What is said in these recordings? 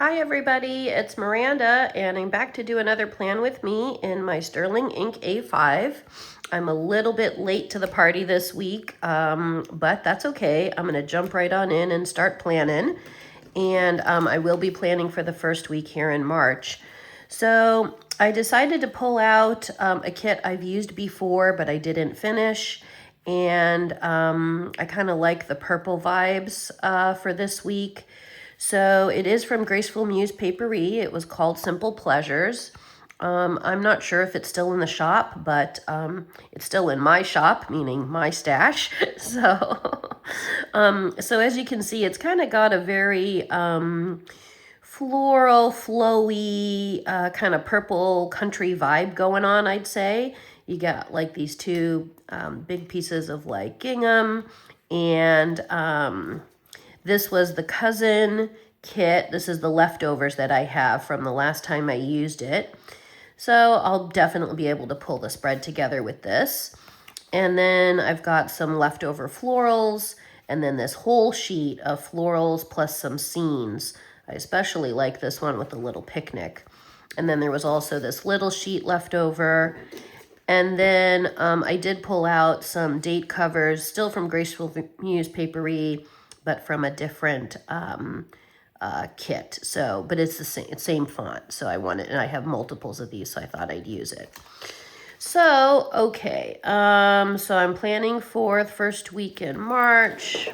Hi everybody, it's Miranda and I'm back to do another plan with me in my Sterling Ink A5. I'm a little bit late to the party this week, but that's okay. I'm gonna jump right on in and start planning. And I will be planning for the first week here in March. So I decided to pull out a kit I've used before, but I didn't finish. And I kind of like the purple vibes for this week. So it is from Graceful Muse Papery. It was called Simple Pleasures. I'm not sure if it's still in the shop, but it's still in my shop, meaning my stash. So as you can see, it's kind of got a very floral, flowy, kind of purple country vibe going on, I'd say. You got like these two big pieces of like gingham, and this was the cousin kit. This is the leftovers that I have from the last time I used it. So I'll definitely be able to pull the spread together with this. And then I've got some leftover florals, and then this whole sheet of florals plus some scenes. I especially like this one with the little picnic. And then there was also this little sheet left over. And then I did pull out some date covers, still from Graceful Muse Papery, but from a different kit. So, but it's the same font. So I wanted, and I have multiples of these, so I thought I'd use it. So, okay. So I'm planning for the first week in March.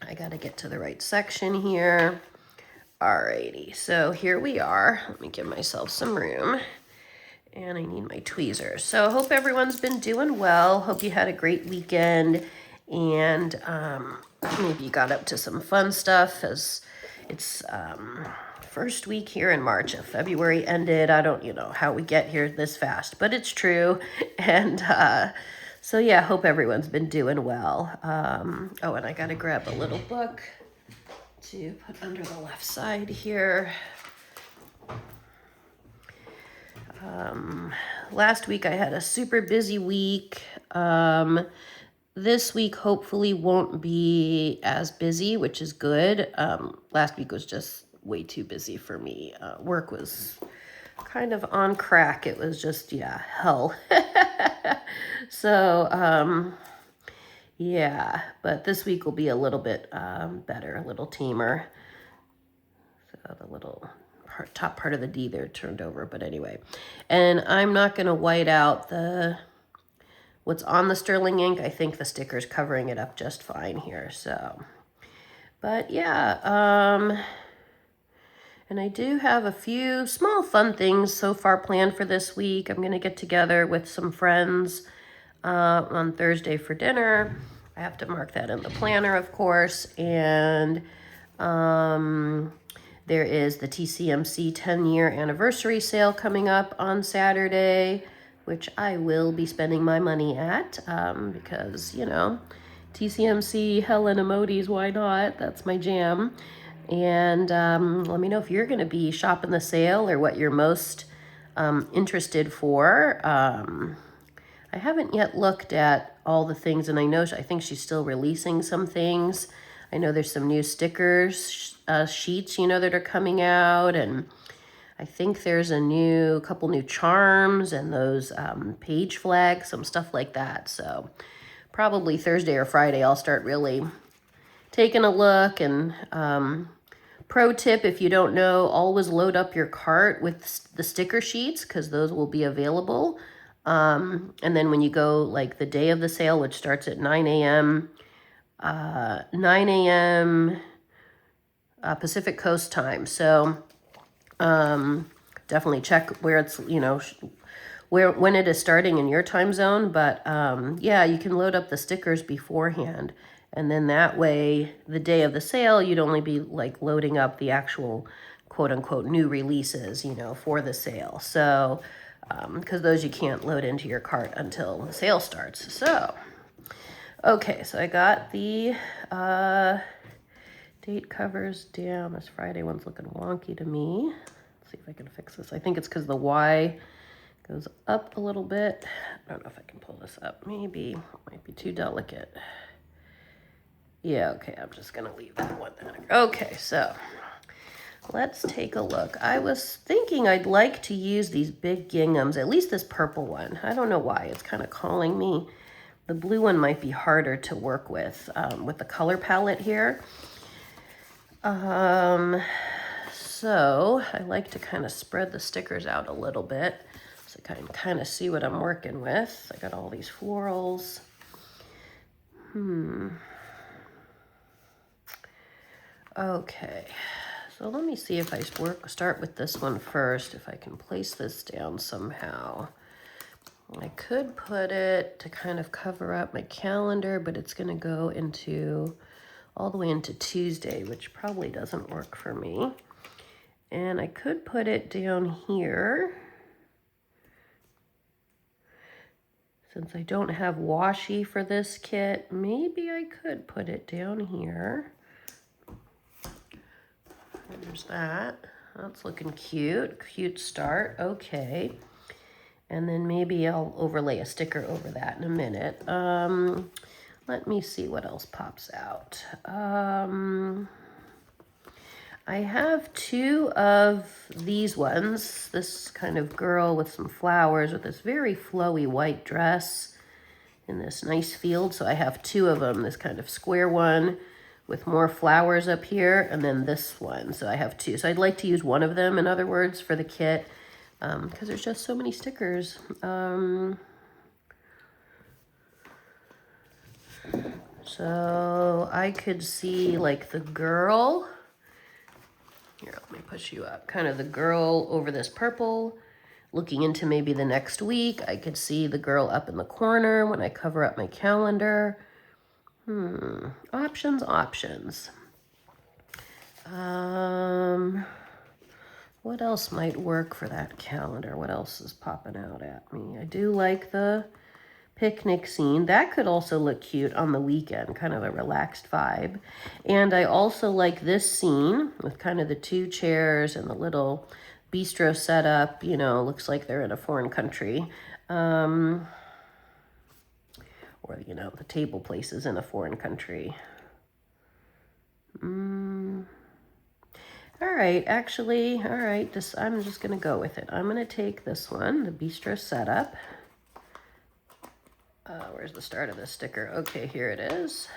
I got to get to the right section here. Alrighty. So here we are. Let me give myself some room. And I need my tweezers. So I hope everyone's been doing well. Hope you had a great weekend. And maybe you got up to some fun stuff, as it's first week here in March. If February ended, I don't how we get here this fast, but it's true. And so yeah, hope everyone's been doing well. Oh, and I gotta grab a little book to put under the left side here. Last week I had a super busy week. This week hopefully won't be as busy, which is good. Last week was just way too busy for me. Work was kind of on crack. It was just, yeah, hell. So, yeah, but this week will be a little bit better, a little tamer. So the little top part of the D there turned over, but anyway. And I'm not going to white out what's on the Sterling ink. I think the sticker's covering it up just fine here. So, but yeah, and I do have a few small fun things so far planned for this week. I'm going to get together with some friends on Thursday for dinner. I have to mark that in the planner, of course. And there is the TCMC 10-year anniversary sale coming up on Saturday, which I will be spending my money at because, TCMC, Helen emojis, why not? That's my jam. And let me know if you're going to be shopping the sale or what you're most interested for. I haven't yet looked at all the things, and I think she's still releasing some things. I know there's some new stickers, sheets, that are coming out, and I think there's a couple new charms and those page flags, some stuff like that. So probably Thursday or Friday, I'll start really taking a look. And pro tip, if you don't know, always load up your cart with the sticker sheets, because those will be available. And then when you go like the day of the sale, which starts at 9 a.m., Pacific Coast time. So definitely check where it's, when it is starting in your time zone. But yeah, you can load up the stickers beforehand. And then that way, the day of the sale, you'd only be like loading up the actual quote unquote new releases, for the sale. So, because those you can't load into your cart until the sale starts. So, okay, so I got the date covers down. This Friday one's looking wonky to me. Let's see if I can fix this. I think it's because the Y goes up a little bit. I don't know if I can pull this up. Maybe. It might be too delicate. Yeah, okay, I'm just going to leave that one there. Okay, so let's take a look. I was thinking I'd like to use these big ginghams, at least this purple one. I don't know why, it's kind of calling me. The blue one might be harder to work with the color palette here. So I like to kind of spread the stickers out a little bit so I can kind of see what I'm working with. I got all these florals. Okay, so let me see if I start with this one first, if I can place this down somehow. I could put it to kind of cover up my calendar, but it's going to go into all the way into Tuesday, which probably doesn't work for me. And I could put it down here. Since I don't have washi for this kit, maybe I could put it down here. There's that. That's looking cute. Cute start. Okay. And then maybe I'll overlay a sticker over that in a minute. Let me see what else pops out. I have two of these ones. This kind of girl with some flowers with this very flowy white dress in this nice field. So I have two of them, this kind of square one with more flowers up here, and then this one. So I have two. So I'd like to use one of them, in other words, for the kit, because there's just so many stickers. So I could see like the girl. Here, let me push you up. Kind of the girl over this purple, looking into maybe the next week. I could see the girl up in the corner when I cover up my calendar. Options. What else might work for that calendar? What else is popping out at me? I do like the picnic scene. That could also look cute on the weekend, kind of a relaxed vibe. And I also like this scene with kind of the two chairs and the little bistro setup. You know, looks like they're in a foreign country. Or, you know, the table places in a foreign country. All right, actually, all right, I'm just going to go with it. I'm going to take this one, the bistro setup. Where's the start of this sticker? Okay, here it is.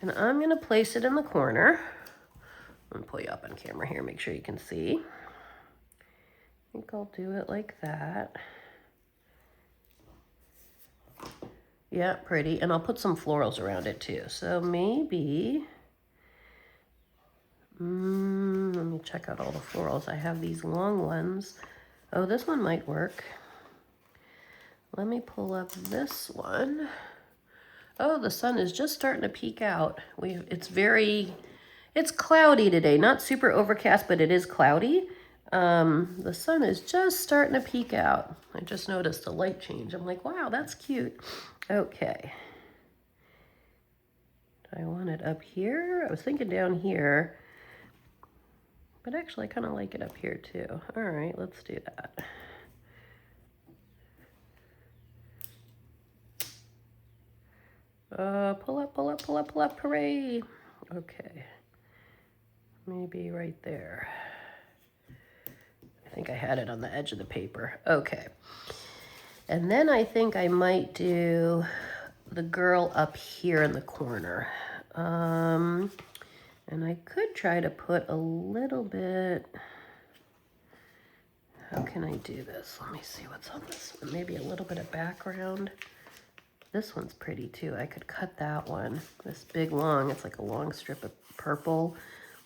And I'm going to place it in the corner. I'm going to pull you up on camera here, make sure you can see. I think I'll do it like that. Yeah, pretty. And I'll put some florals around it too. So maybe, let me check out all the florals. I have these long ones. Oh, this one might work. Let me pull up this one. Oh, the sun is just starting to peek out. It's cloudy today. Not super overcast, but it is cloudy. The sun is just starting to peek out. I just noticed the light change. I'm like, wow, that's cute. Okay. Do I want it up here? I was thinking down here, but actually I kind of like it up here too. All right, let's do that. Pull up, hooray. Okay. Maybe right there. I think I had it on the edge of the paper. Okay. And then I think I might do the girl up here in the corner. And I could try to put a little bit, how can I do this? Let me see what's on this one. Maybe a little bit of background. This one's pretty too. I could cut that one. This big long, it's like a long strip of purple.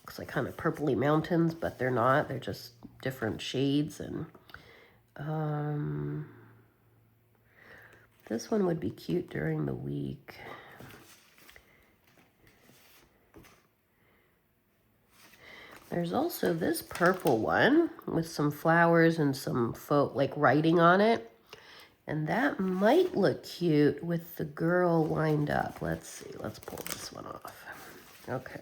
Looks like kind of purpley mountains, but they're not. They're just different shades. And this one would be cute during the week. There's also this purple one with some flowers and some like writing on it. And that might look cute with the girl lined up. Let's see, let's pull this one off. Okay.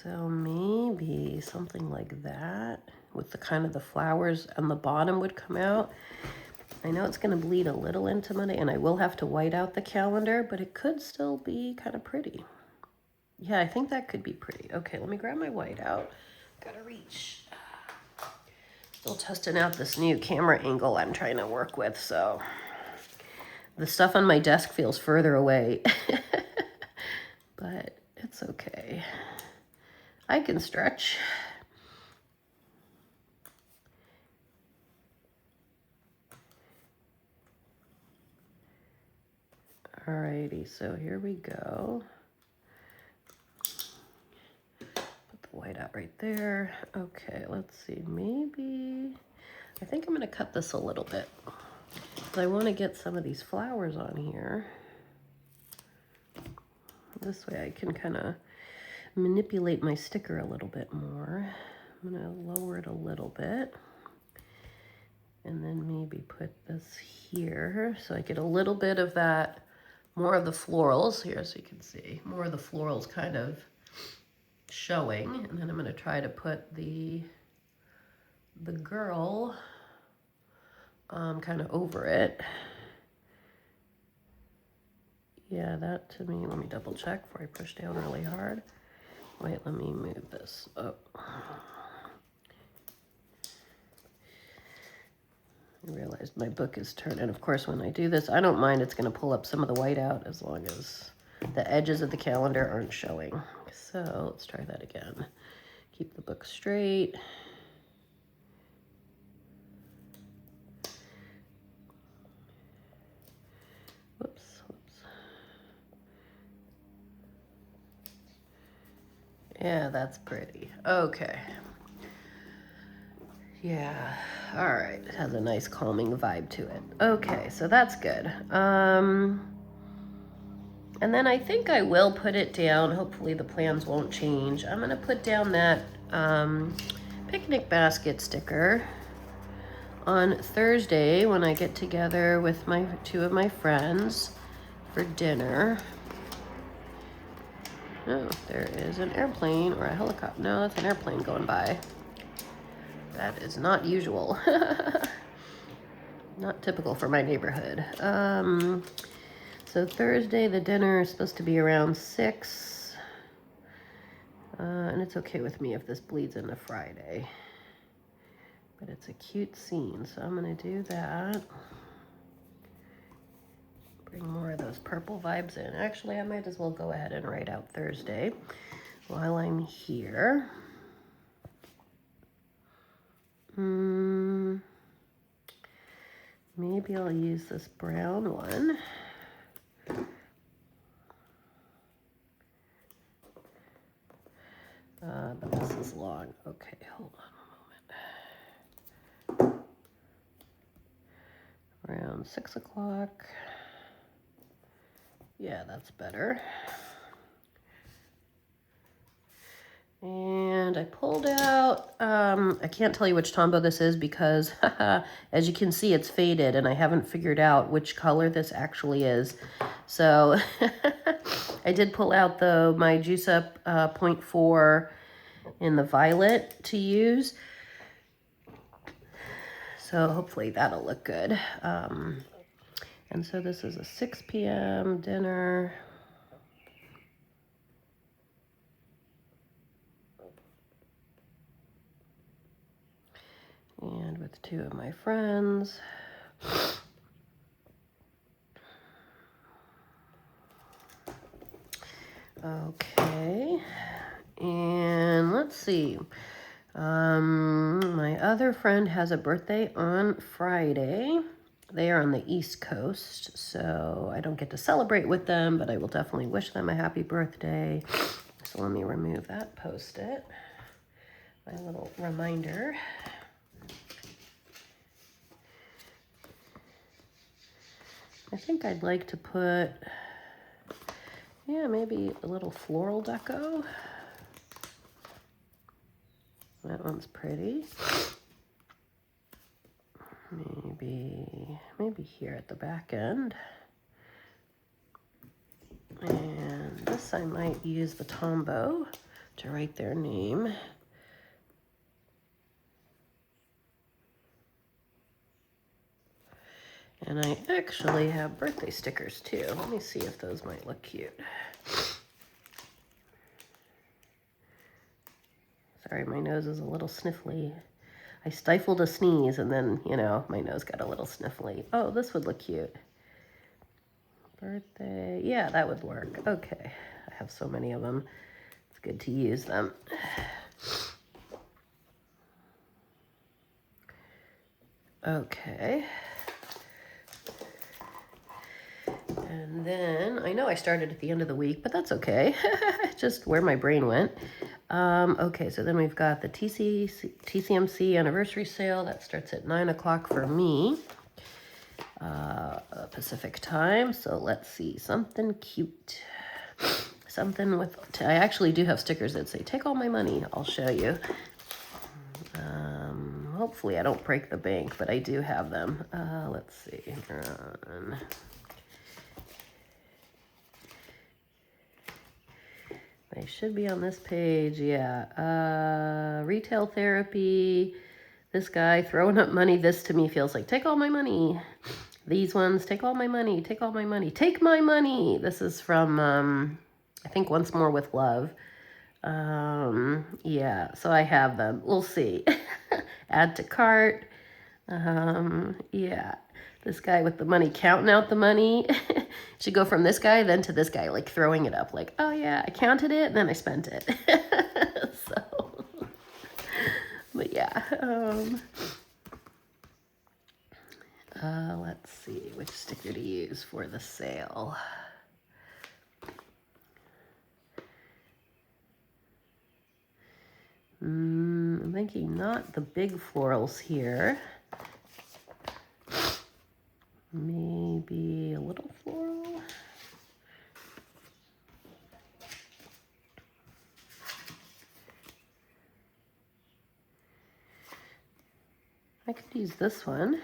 So maybe something like that with the kind of the flowers on the bottom would come out. I know it's going to bleed a little into Monday, and I will have to white out the calendar, but it could still be kind of pretty. Yeah, I think that could be pretty. Okay, let me grab my white out. Gotta reach. Still testing out this new camera angle I'm trying to work with, so the stuff on my desk feels further away. But it's okay. I can stretch. Alrighty, so here we go. Put the white out right there. Okay, let's see, maybe, I think I'm gonna cut this a little bit. I wanna get some of these flowers on here. This way I can kind of manipulate my sticker a little bit more. I'm gonna lower it a little bit. And then maybe put this here so I get a little bit of that, more of the florals here so you can see, more of the florals kind of showing. And then I'm gonna try to put the girl kind of over it. Yeah, that to me, let me double check before I push down really hard. Wait, let me move this up. I realized my book is turned, and of course when I do this, I don't mind, it's gonna pull up some of the white out as long as the edges of the calendar aren't showing. So let's try that again. Keep the book straight. Whoops. Yeah, that's pretty. Okay. Yeah, all right. It has a nice calming vibe to it. Okay, so that's good. And then I think I will put it down. Hopefully the plans won't change. I'm gonna put down that picnic basket sticker on Thursday when I get together with my two of my friends for dinner. Oh, there is an airplane or a helicopter. No, that's an airplane going by. That is not usual. Not typical for my neighborhood. So Thursday, the dinner is supposed to be around 6. And it's okay with me if this bleeds into Friday. But it's a cute scene, so I'm gonna do that. Bring more of those purple vibes in. Actually, I might as well go ahead and write out Thursday while I'm here. Maybe I'll use this brown one. But this is long. Okay, hold on a moment. Around 6 o'clock. Yeah, that's better. And I pulled out, I can't tell you which Tombow this is because as you can see, it's faded and I haven't figured out which color this actually is. So I did pull out my Juice Up 0.4 in the violet to use. So hopefully that'll look good. And so this is a 6 p.m. dinner. And with two of my friends. Okay, and let's see. My other friend has a birthday on Friday. They are on the East Coast, so I don't get to celebrate with them, but I will definitely wish them a happy birthday. So let me remove that Post-it, my little reminder. I think I'd like to put, yeah, maybe a little floral deco. That one's pretty. Maybe here at the back end. And this I might use the Tombow to write their name. And I actually have birthday stickers too. Let me see if those might look cute. Sorry, my nose is a little sniffly. I stifled a sneeze and then, you know, my nose got a little sniffly. Oh, this would look cute. Birthday. Yeah, that would work. Okay. I have so many of them. It's good to use them. Okay. And then, I know I started at the end of the week, but that's okay. Just where my brain went. Okay, so then we've got the TCMC anniversary sale. That starts at 9 o'clock for me, Pacific time. So let's see, something cute. Something with, I actually do have stickers that say, take all my money. I'll show you. Hopefully I don't break the bank, but I do have them. Let's see. They should be on this page, yeah. Retail therapy. This guy throwing up money. This to me feels like, take all my money. These ones, take all my money, take all my money, take my money. This is from, I think Once More with Love. Yeah, so I have them. We'll see. Add to cart. Yeah, this guy with the money, counting out the money. Should go from this guy then to this guy, like throwing it up, like, oh yeah, I counted it, then I spent it. So, but yeah. Let's see which sticker to use for the sale. I'm thinking not the big florals here. Maybe a little floral. I could use this one.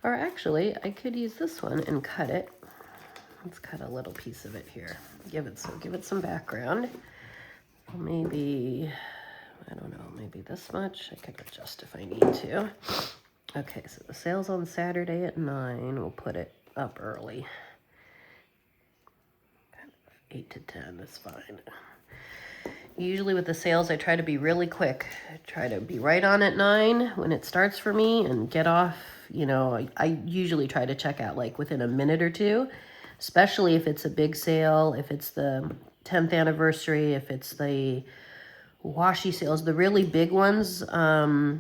Or actually, I could use this one and cut it. Let's cut a little piece of it here. Give it some background. Maybe, I don't know, maybe this much. I could adjust if I need to. Okay, so the sale's on Saturday at 9. We'll put it up early. 8 to 10 is fine. Usually with the sales, I try to be really quick. I try to be right on at 9 when it starts for me and get off. You know, I usually try to check out like within a minute or two, especially if it's a big sale, if it's the 10th anniversary, if it's the washi sales, the really big ones. That's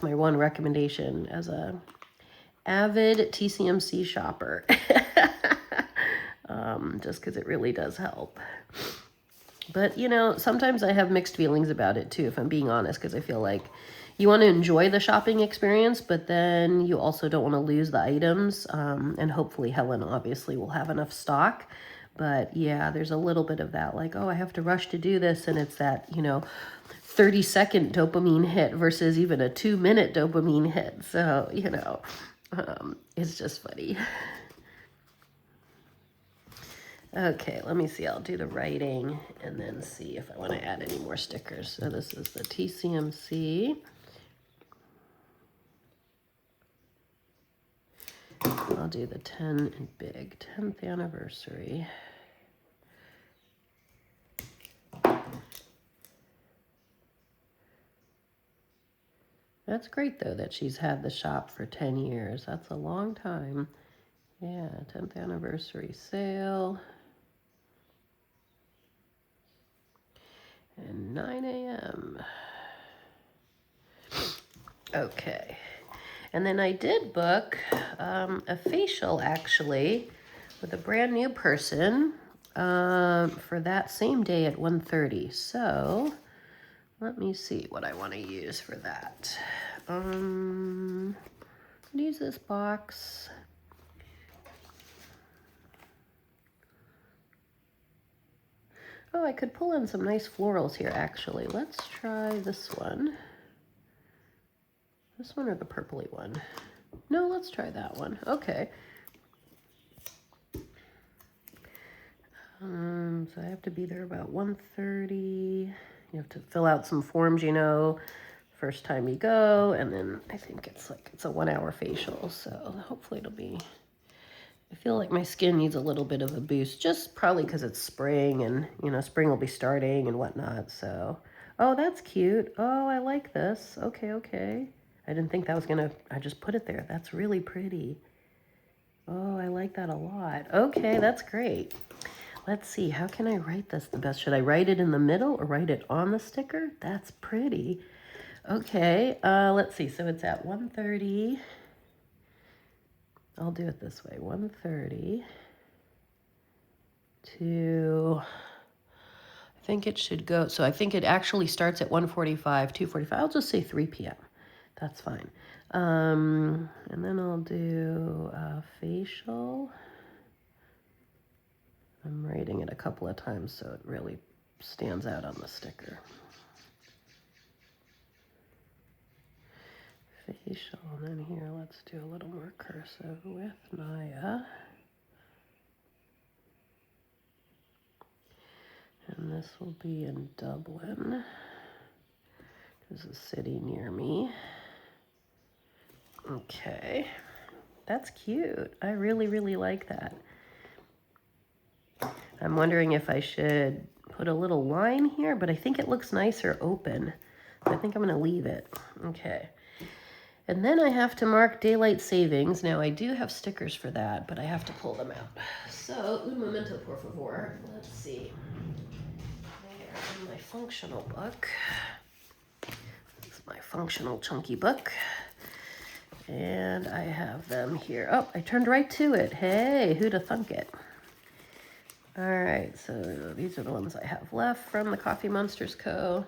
my one recommendation as a avid TCMC shopper. Just because it really does help. But, you know, sometimes I have mixed feelings about it too, if I'm being honest, because I feel like you want to enjoy the shopping experience, but then you also don't want to lose the items. And hopefully Helen obviously will have enough stock. But yeah, there's a little bit of that, like, oh, I have to rush to do this. And it's that, you know, 30-second dopamine hit versus even a 2-minute dopamine hit. So, you know, it's just funny. Okay, let me see. I'll do the writing and then see if I want to add any more stickers. So this is the TCMC. I'll do the 10 and big, 10th anniversary. That's great, though, that she's had the shop for 10 years. That's a long time. Yeah, 10th anniversary sale. And 9 a.m. Okay. And then I did book a facial, actually, with a brand new person for that same day at 1:30. So let me see what I want to use for that. Use this box. Oh, I could pull in some nice florals here, actually. Let's try this one. This one or the purpley one? No, let's try that one. Okay. So I have to be there about 1:30. You have to fill out some forms, you know, first time you go. And then I think it's a 1-hour facial. So hopefully it'll be I feel like my skin needs a little bit of a boost, just probably because it's spring and, you know, spring will be starting and whatnot. So, oh, that's cute. Oh, I like this. Okay, okay. I didn't think that was gonna, I just put it there. That's really pretty. Oh, I like that a lot. Okay, that's great. Let's see, how can I write this the best? Should I write it in the middle or write it on the sticker? That's pretty. Okay, let's see. So it's at 1:30. I'll do it this way. 1:30 to, I think it should go, so I think it actually starts at 1:45, 2:45. I'll just say 3 p.m. That's fine. And then I'll do facial. I'm writing it a couple of times so it really stands out on the sticker. Facial, and then here, let's do a little more cursive with Naya. And this will be in Dublin. There's a city near me. Okay, that's cute. I really, really like that. I'm wondering if I should put a little line here, but I think it looks nicer open. I think I'm gonna leave it. Okay. And then I have to mark daylight savings. Now I do have stickers for that, but I have to pull them out. So, un momento, por favor. Let's see. They are in my functional book. This is my functional chunky book. And I have them here. Oh, I turned right to it. Hey, who'd have thunk it? All right, so these are the ones I have left from the Coffee Monsters Co.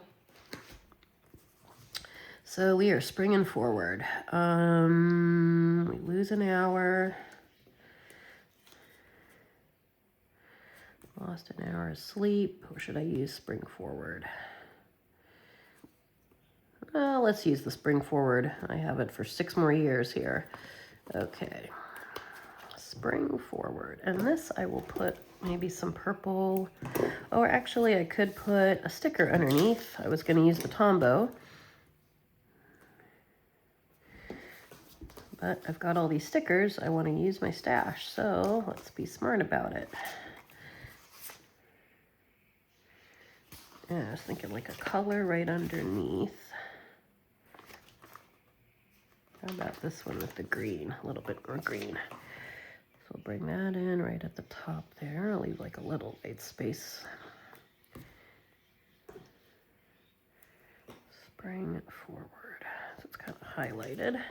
So we are springing forward. We lose an hour. Lost an hour of sleep. Or should I use spring forward? Let's use the spring forward. I have it for 6 more years here. Okay. Spring forward. And this I will put maybe some purple. Or actually I could put a sticker underneath. I was going to use the Tombow. But I've got all these stickers. I want to use my stash. So let's be smart about it. Yeah, I was thinking like a color right underneath. How about this one with the green? A little bit more green. So we'll bring that in right at the top there. I'll leave like a little white space. Spring forward. So it's kind of highlighted.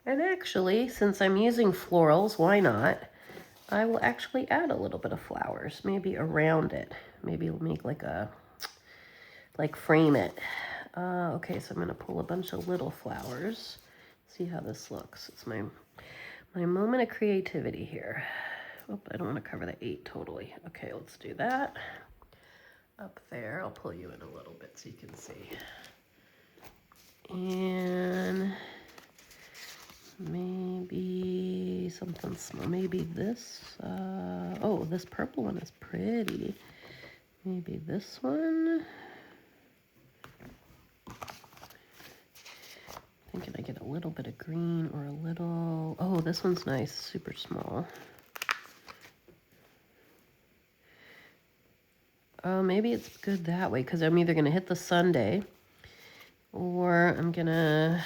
And actually, since I'm using florals, why not? I will actually add a little bit of flowers, maybe around it. Maybe we'll make like a, like frame it. Okay, so I'm gonna pull a bunch of little flowers. See how this looks. It's my moment of creativity here. Oh, I don't want to cover the 8 totally. Okay, let's do that. Up there, I'll pull you in a little bit so you can see. And maybe something small. Maybe this. Oh, this purple one is pretty. Maybe this one. Thinking I get a little bit of green or a little. Oh, this one's nice. Super small. Oh, maybe it's good that way because I'm either going to hit the Sunday or I'm going to.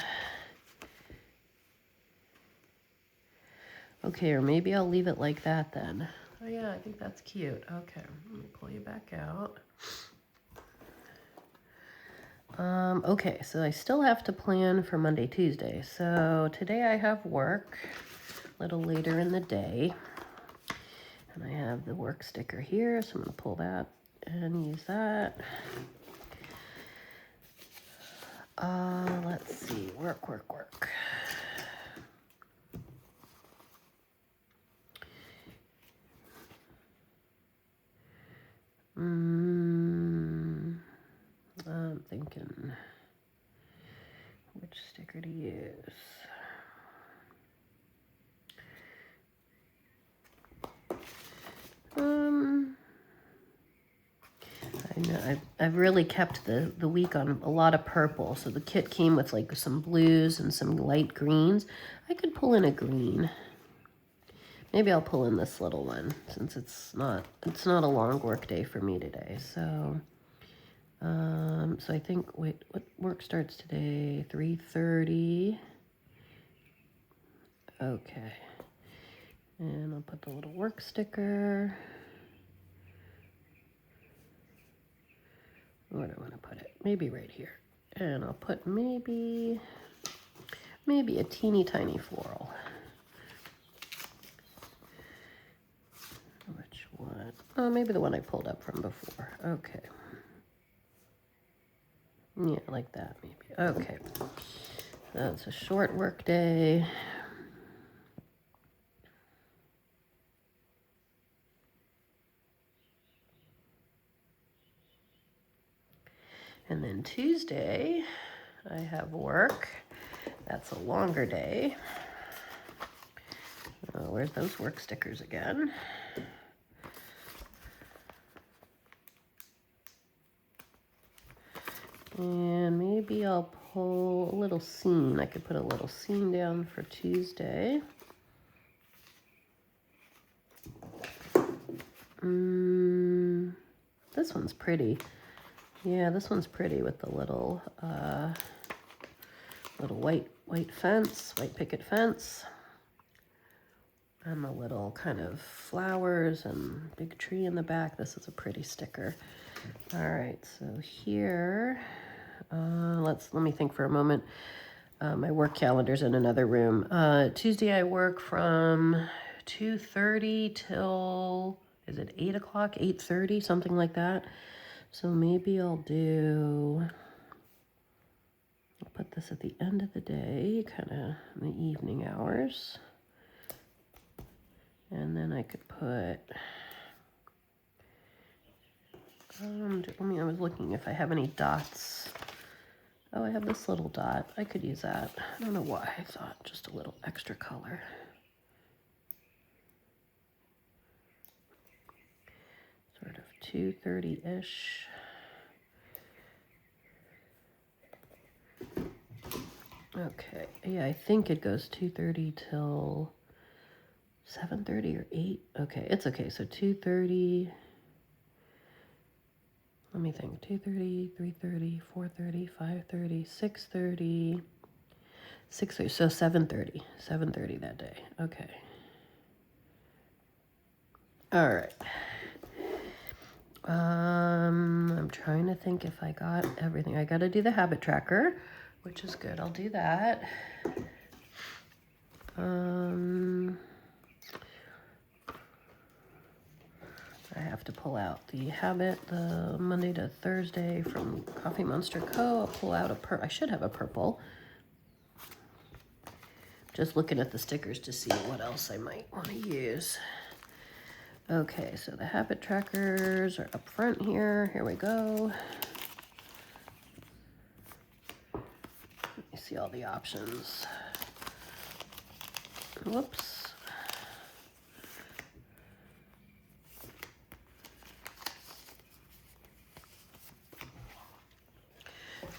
Okay, or maybe I'll leave it like that then. Oh yeah, I think that's cute. Okay, let me pull you back out. Okay, so I still have to plan for Monday, Tuesday. So today I have work a little later in the day. And I have the work sticker here, so I'm going to pull that and use that. Let's see, work. I'm thinking which sticker to use. I know I've really kept the week on a lot of purple. So the kit came with like some blues and some light greens. I could pull in a green. Maybe I'll pull in this little one since it's not a long work day for me today. So so I think, wait, what work starts today? 3:30. Okay. And I'll put the little work sticker. Where do I want to put it? Maybe right here. And I'll put maybe a teeny tiny floral. Which one? Oh, maybe the one I pulled up from before. Okay. Yeah, like that maybe. Okay. That's a short work day. And then Tuesday, I have work. That's a longer day. Where's those work stickers again? And maybe I'll pull a little scene. I could put a little scene down for Tuesday. This one's pretty. Yeah, this one's pretty with the little white fence, white picket fence. And the little kind of flowers and big tree in the back. This is a pretty sticker. All right, so here, let me think for a moment. My work calendar's in another room. Tuesday I work from 2:30 till, is it 8 o'clock, 8:30, something like that. So maybe I'll put this at the end of the day, kind of in the evening hours. And then I could put, I was looking if I have any dots. Oh, I have this little dot. I could use that. I don't know why I thought just a little extra color. Sort of 2:30-ish. Okay, yeah, I think it goes 2:30 till 7:30 or 8. Okay, it's okay. So 2:30. Let me think. 2:30, 3:30, 4:30, 5:30, 6:30, 6:30. So 7:30. 7:30 that day. Okay. All right. I'm trying to think if I got everything. I got to do the habit tracker, which is good. I'll do that. I have to pull out the habit, the Monday to Thursday from Coffee Monster Co. I'll pull out I should have a purple. Just looking at the stickers to see what else I might want to use. Okay, so the habit trackers are up front here. Here we go. Let me see all the options. Whoops.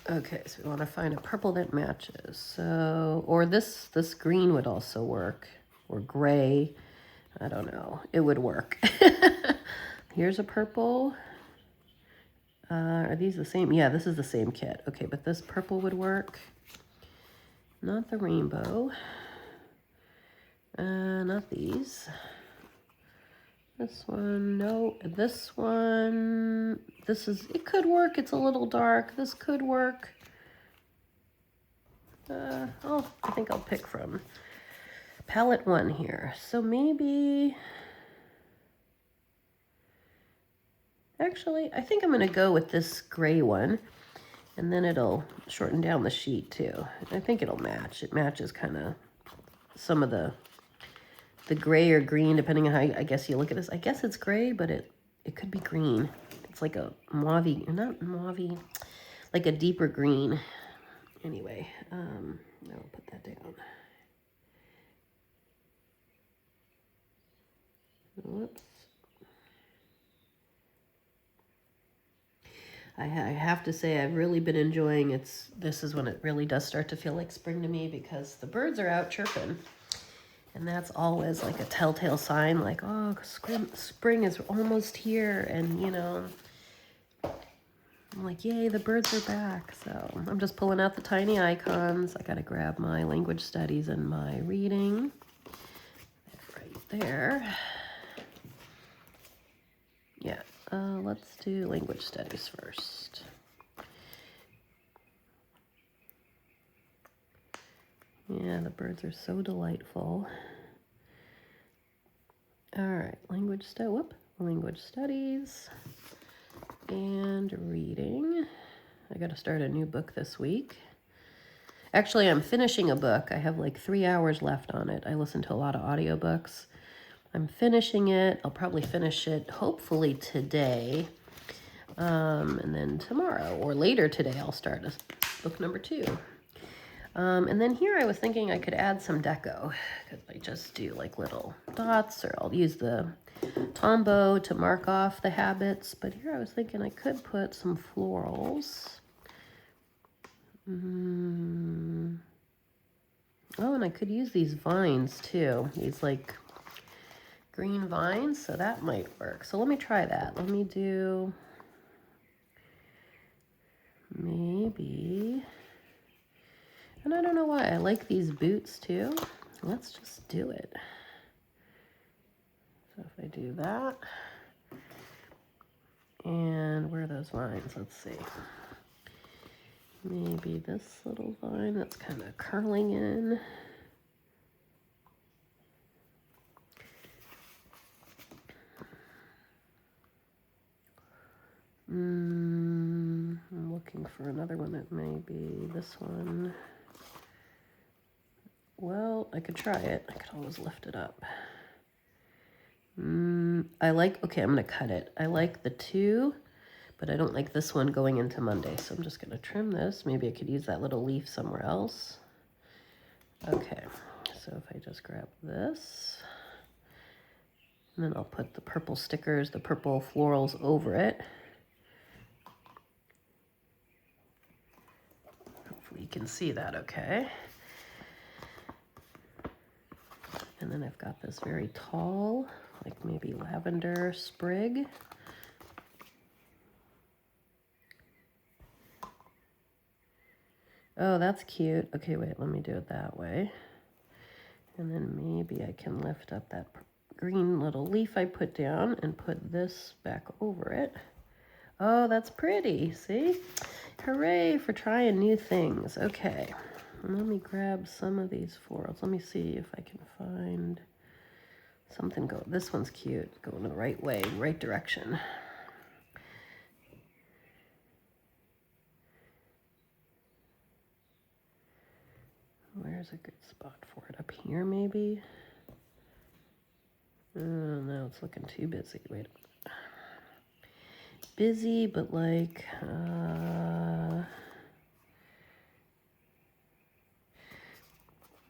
Okay, so we want to find a purple that matches. So, or this green would also work, or gray. I don't know. It would work. Here's a purple. Are these the same? Yeah, this is the same kit. Okay, but this purple would work. Not the rainbow. Not these. This one, no. This one, it could work. It's a little dark. This could work. I think I'll pick from palette 1 here. So maybe, actually, I think I'm going to go with this gray one. And then it'll shorten down the sheet too. I think it'll match. It matches kind of some of the gray or green, depending on how I guess you look at this. I guess it's gray, but it could be green. It's like a mauve, not mauve, like a deeper green. Anyway, I'll put that down. Whoops. I have to say I've really been enjoying this is when it really does start to feel like spring to me because the birds are out chirping. And that's always like a telltale sign like, oh, spring is almost here. And, you know, I'm like, yay, the birds are back. So I'm just pulling out the tiny icons. I got to grab my language studies and my reading. Right there. Yeah, let's do language studies first. Yeah, the birds are so delightful. All right, language studies and reading. I got to start a new book this week. Actually, I'm finishing a book. I have like 3 hours left on it. I listen to a lot of audiobooks. I'm finishing it. I'll probably finish it hopefully today. And then tomorrow or later today, I'll start book number 2. And then here I was thinking I could add some deco because I just do like little dots, or I'll use the Tombow to mark off the habits. But here I was thinking I could put some florals. Oh, and I could use these vines too. These like green vines, so that might work. So let me try that. Let me do maybe, and I don't know why, I like these boots too. Let's just do it. So if I do that, and where are those vines? Let's see. Maybe this little vine that's kind of curling in. I'm looking for another one that may be this one. Well, I could try it. I could always lift it up. Okay, I'm going to cut it. I like the 2, but I don't like this one going into Monday. So I'm just going to trim this. Maybe I could use that little leaf somewhere else. Okay, so if I just grab this, and then I'll put the purple stickers, the purple florals over it. Hopefully you can see that okay. And then I've got this very tall, like maybe lavender sprig. Oh, that's cute. Okay, wait, let me do it that way. And then maybe I can lift up that green little leaf I put down and put this back over it. Oh, that's pretty, see? Hooray for trying new things. Okay, let me grab some of these florals. Let me see if I can find something. This one's cute, going the right way, right direction. Where's a good spot for it? Up here, maybe? No, it's looking too busy. Wait a minute. Busy, but like, let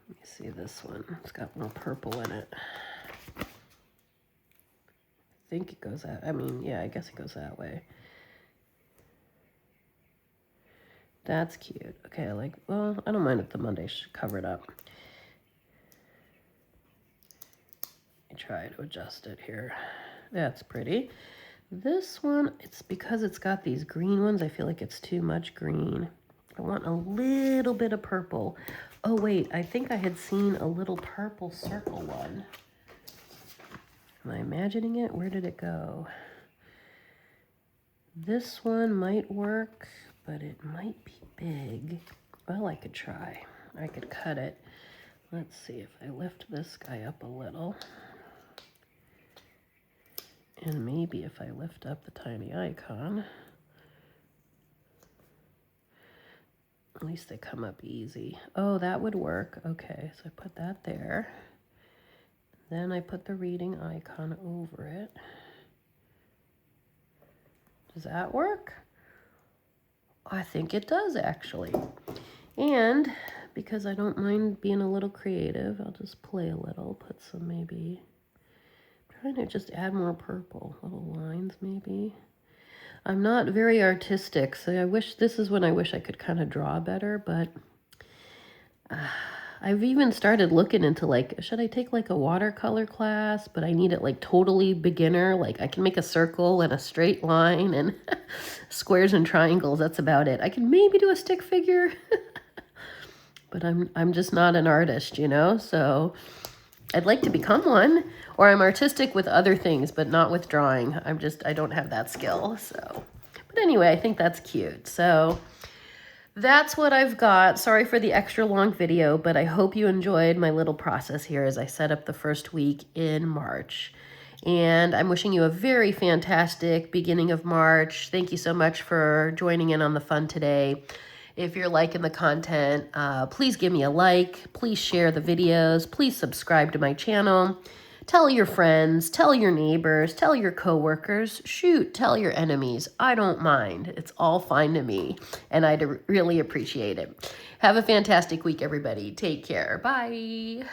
me see this one. It's got more purple in it. I think it goes that, yeah, I guess it goes that way. That's cute. Okay, well, I don't mind if the Monday should cover it up. Let me try to adjust it here. That's pretty. This one, it's because it's got these green ones, I feel like it's too much green. I want a little bit of purple. Oh wait, I think I had seen a little purple circle one. Am I imagining it? Where did it go? This one might work, but it might be big. Well, I could try. I could cut it. Let's see if I lift this guy up a little. And maybe if I lift up the tiny icon, at least they come up easy. Oh, that would work. Okay, so I put that there. Then I put the reading icon over it. Does that work? I think it does, actually. And because I don't mind being a little creative, I'll just play a little, put some maybe, trying to just add more purple, little lines maybe. I'm not very artistic, so I wish this is when I wish I could kind of draw better, but I've even started looking into like, should I take like a watercolor class? But I need it like totally beginner. Like I can make a circle and a straight line and squares and triangles. That's about it. I can maybe do a stick figure, but I'm just not an artist, you know? So I'd like to become one, or I'm artistic with other things, but not with drawing. I don't have that skill. So, but anyway, I think that's cute. So that's what I've got. Sorry for the extra long video, but I hope you enjoyed my little process here as I set up the first week in March. And I'm wishing you a very fantastic beginning of March. Thank you so much for joining in on the fun today. If you're liking the content, please give me a like. Please share the videos. Please subscribe to my channel. Tell your friends, tell your neighbors, tell your coworkers, shoot, tell your enemies. I don't mind. It's all fine to me, and I'd really appreciate it. Have a fantastic week, everybody. Take care. Bye.